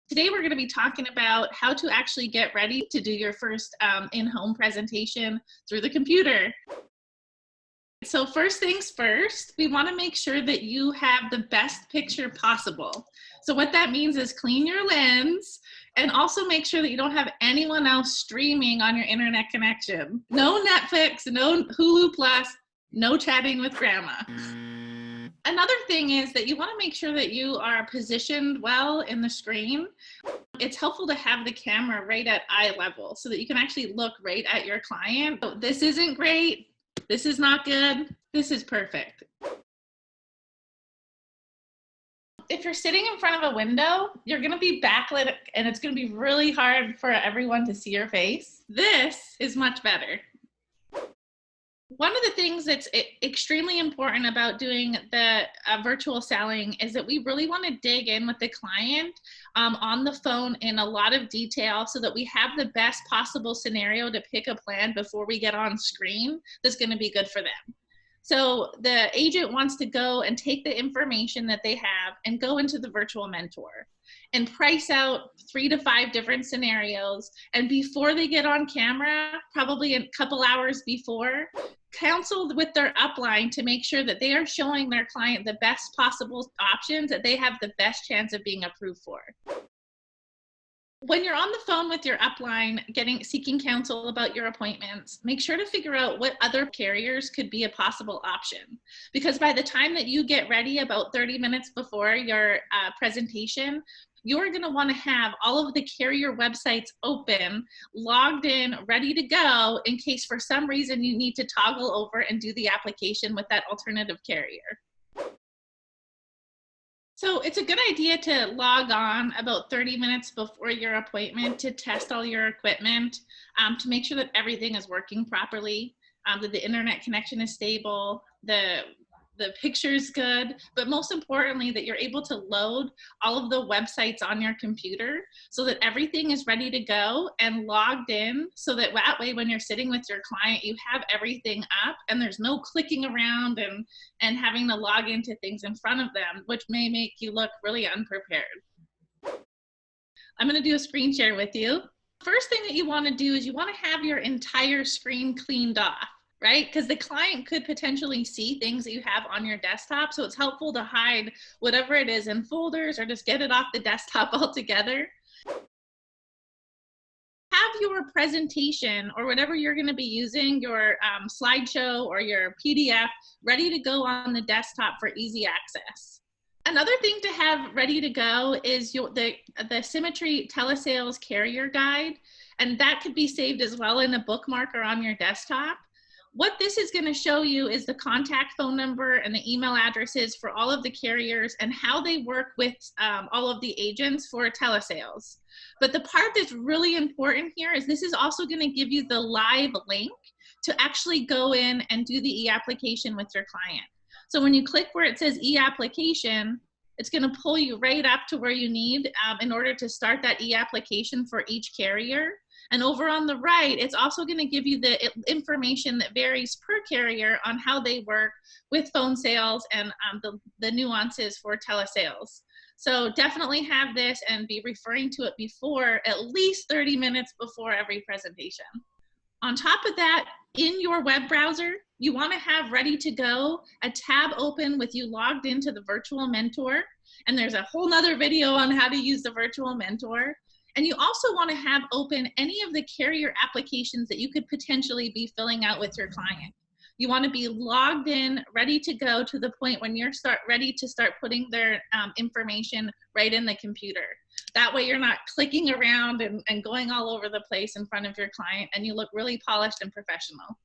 Today we're going to be talking about how to actually get ready to do your first in-home presentation through the computer. So first things first, we want to make sure that you have the best picture possible. So what that means is clean your lens and also make sure that you don't have anyone else streaming on your internet connection. No Netflix, no Hulu Plus, no chatting with grandma. Another thing is that you want to make sure that you are positioned well in the screen. It's helpful to have the camera right at eye level so that you can actually look right at your client. So this isn't great. This is not good. This is perfect. If you're sitting in front of a window, you're going to be backlit and it's going to be really hard for everyone to see your face. This is much better. One of the things that's extremely important about doing the virtual selling is that we really want to dig in with the client on the phone in a lot of detail so that we have the best possible scenario to pick a plan before we get on screen that's going to be good for them. So the agent wants to go and take the information that they have and go into the virtual mentor and price out 3 to 5 different scenarios. And before they get on camera, probably a couple hours before, counsel with their upline to make sure that they are showing their client the best possible options that they have the best chance of being approved for. When you're on the phone with your upline seeking counsel about your appointments, make sure to figure out what other carriers could be a possible option. Because by the time that you get ready about 30 minutes before your presentation, you're going to want to have all of the carrier websites open, logged in, ready to go in case for some reason you need to toggle over and do the application with that alternative carrier. So it's a good idea to log on about 30 minutes before your appointment to test all your equipment, to make sure that everything is working properly, that the internet connection is stable, the picture's good, but most importantly that you're able to load all of the websites on your computer so that everything is ready to go and logged in, so that way when you're sitting with your client you have everything up and there's no clicking around and having to log into things in front of them, which may make you look really unprepared. I'm going to do a screen share with you. First thing that you want to do is you want to have your entire screen cleaned off, right? Because the client could potentially see things that you have on your desktop. So it's helpful to hide whatever it is in folders or just get it off the desktop altogether. Have your presentation or whatever you're going to be using, your slideshow or your PDF, ready to go on the desktop for easy access. Another thing to have ready to go is the Symmetry Telesales Carrier Guide, and that could be saved as well in a bookmark or on your desktop. What this is going to show you is the contact phone number and the email addresses for all of the carriers and how they work with all of the agents for telesales. But the part that's really important here is this is also going to give you the live link to actually go in and do the e-application with your client. So when you click where it says e-application, it's going to pull you right up to where you need in order to start that e-application for each carrier. And over on the right, it's also going to give you the information that varies per carrier on how they work with phone sales and the nuances for telesales. So definitely have this and be referring to it before, at least 30 minutes before every presentation. On top of that, in your web browser, you want to have ready to go a tab open with you logged into the virtual mentor. And there's a whole nother video on how to use the virtual mentor. And you also want to have open any of the carrier applications that you could potentially be filling out with your client. You want to be logged in, ready to go to the point when you're ready to start putting their information right in the computer. That way you're not clicking around and going all over the place in front of your client, and you look really polished and professional.